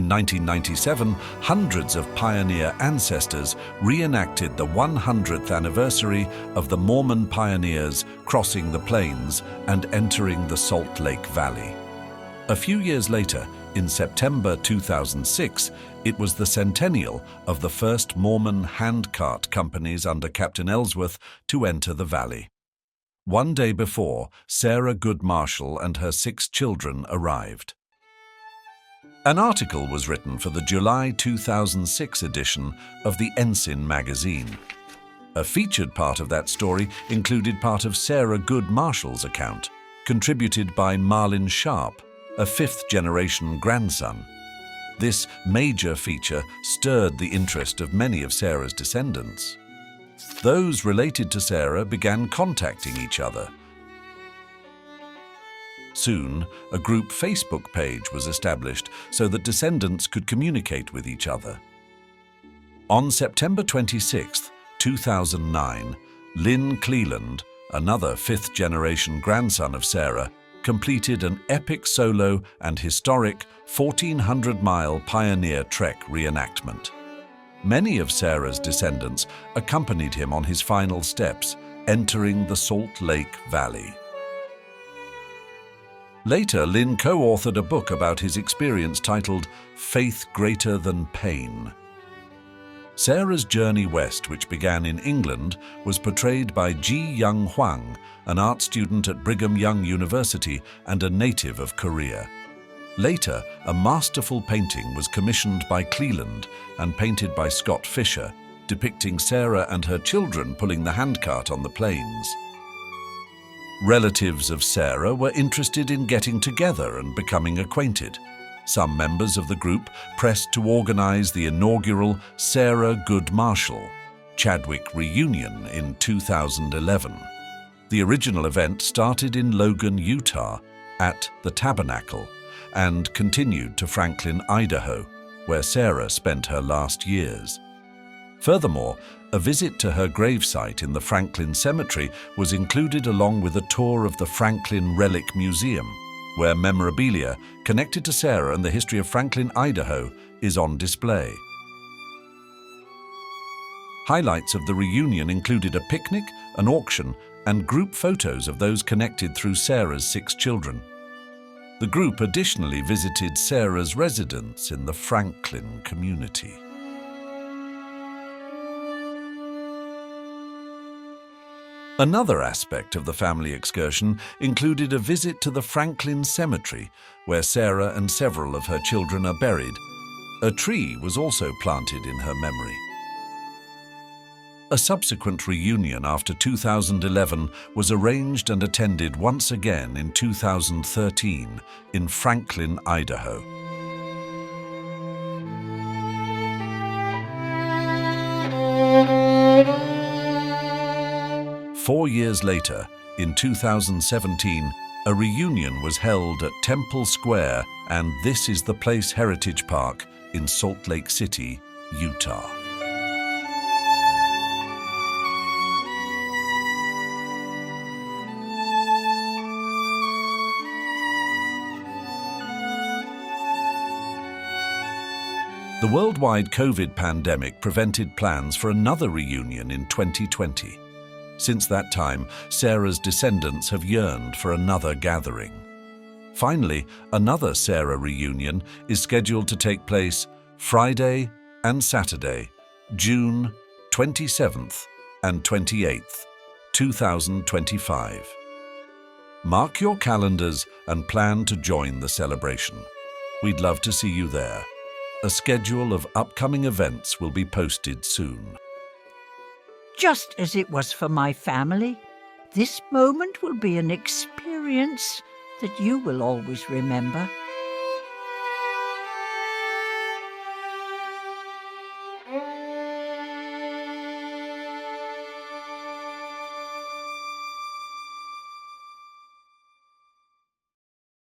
In 1997, hundreds of pioneer ancestors reenacted the 100th anniversary of the Mormon pioneers crossing the plains and entering the Salt Lake Valley. A few years later, in September 2006, it was the centennial of the first Mormon handcart companies under Captain Ellsworth to enter the valley. One day before, Sarah Goode Marshall and her 6 children arrived. An article was written for the July 2006 edition of the Ensign magazine. A featured part of that story included part of Sarah Goode Marshall's account, contributed by Marlin Sharp, a 5th-generation grandson. This major feature stirred the interest of many of Sarah's descendants. Those related to Sarah began contacting each other. Soon, a group Facebook page was established so that descendants could communicate with each other. On September 26, 2009, Lynn Cleland, another 5th-generation grandson of Sarah, completed an epic solo and historic 1,400-mile pioneer trek reenactment. Many of Sarah's descendants accompanied him on his final steps, entering the Salt Lake Valley. Later, Lynn co-authored a book about his experience titled Faith Greater Than Pain. Sarah's journey west, which began in England, was portrayed by Ji Young Hwang, an art student at Brigham Young University and a native of Korea. Later, a masterful painting was commissioned by Cleland and painted by Scott Fisher, depicting Sarah and her children pulling the handcart on the plains. Relatives of Sarah were interested in getting together and becoming acquainted. Some members of the group pressed to organize the inaugural Sarah Goode Marshall Chadwick reunion in 2011. The original event started in Logan, Utah, at the Tabernacle, and continued to Franklin, Idaho, where Sarah spent her last years. Furthermore, a visit to her gravesite in the Franklin Cemetery was included along with a tour of the Franklin Relic Museum, where memorabilia connected to Sarah and the history of Franklin, Idaho, is on display. Highlights of the reunion included a picnic, an auction, and group photos of those connected through Sarah's 6 children. The group additionally visited Sarah's residence in the Franklin community. Another aspect of the family excursion included a visit to the Franklin Cemetery, where Sarah and several of her children are buried. A tree was also planted in her memory. A subsequent reunion after 2011 was arranged and attended once again in 2013 in Franklin, Idaho. Four years later, in 2017, a reunion was held at Temple Square and This Is the Place Heritage Park in Salt Lake City, Utah. The worldwide COVID pandemic prevented plans for another reunion in 2020. Since that time, Sarah's descendants have yearned for another gathering. Finally, another Sarah reunion is scheduled to take place Friday and Saturday, June 27th and 28th, 2025. Mark your calendars and plan to join the celebration. We'd love to see you there. A schedule of upcoming events will be posted soon. Just as it was for my family, this moment will be an experience that you will always remember.